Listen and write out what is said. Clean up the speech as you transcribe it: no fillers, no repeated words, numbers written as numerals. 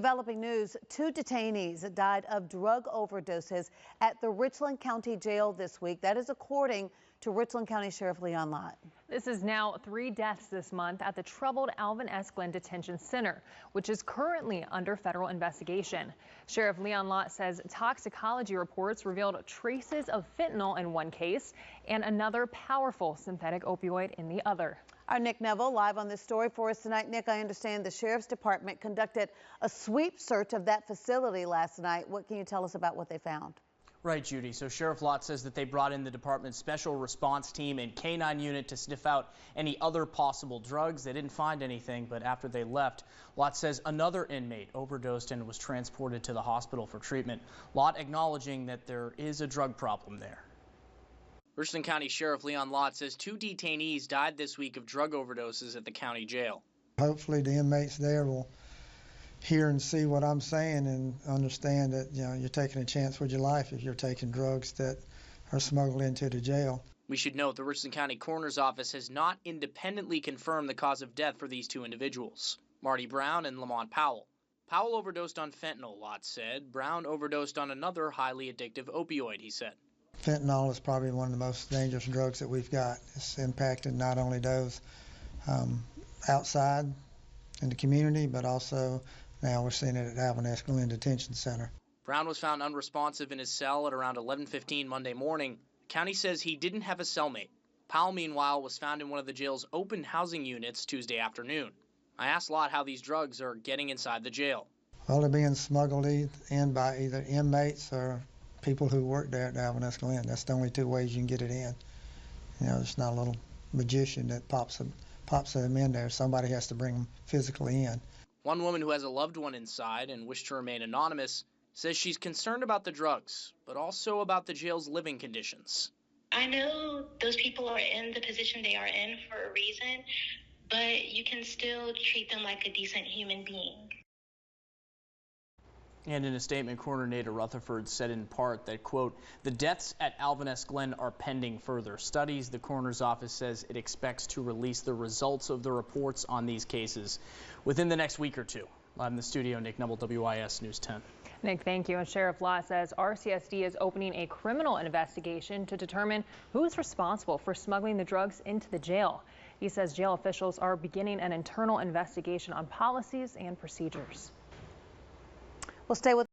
Developing news, 2 detainees died of drug overdoses at the Richland County Jail this week. That is according to Richland County Sheriff Leon Lott. This is now 3 deaths this month at the troubled Alvin S. Glenn Detention Center, which is currently under federal investigation. Sheriff Leon Lott says toxicology reports revealed traces of fentanyl in one case and another powerful synthetic opioid in the other. Our Nick Neville live on this story for us tonight. Nick, I understand the Sheriff's Department conducted a sweep search of that facility last night. What can you tell us about what they found? Right, Judy. So Sheriff Lott says that they brought in the department's special response team and K-9 unit to sniff out any other possible drugs. They didn't find anything, but after they left, Lott says another inmate overdosed and was transported to the hospital for treatment. Lott acknowledging that there is a drug problem there. Richland County Sheriff Leon Lott says 2 detainees died this week of drug overdoses at the county jail. Hopefully the inmates there will hear and see what I'm saying and understand that, you're taking a chance with your life if you're taking drugs that are smuggled into the jail. We should note the Richland County Coroner's Office has not independently confirmed the cause of death for these 2 individuals, Marty Brown and Lamont Powell. Powell overdosed on fentanyl, Lott said. Brown overdosed on another highly addictive opioid, he said. Fentanyl is probably one of the most dangerous drugs that we've got. It's impacted not only those outside in the community, but also now we're seeing it at Alvin S. Glenn Detention Center. Brown was found unresponsive in his cell at around 11:15 Monday morning. The county says he didn't have a cellmate. Powell, meanwhile, was found in one of the jail's open housing units Tuesday afternoon. I asked Lott how these drugs are getting inside the jail. Well, they're being smuggled in by either inmates or people who work there at Alvin S. Glenn. That's the only 2 ways you can get it in. It's not a little magician that pops them in there. Somebody has to bring them physically in. One woman who has a loved one inside and wished to remain anonymous says she's concerned about the drugs, but also about the jail's living conditions. I know those people are in the position they are in for a reason, but you can still treat them like a decent human being. And in a statement, Coroner Nada Rutherford said in part that, quote, the deaths at Alvin S. Glenn are pending further studies. The coroner's office says it expects to release the results of the reports on these cases within the next week or 2. Live in the studio, Nick Neville, WIS News 10. Nick, thank you. And Sheriff Lott says RCSD is opening a criminal investigation to determine who is responsible for smuggling the drugs into the jail. He says jail officials are beginning an internal investigation on policies and procedures. We'll stay with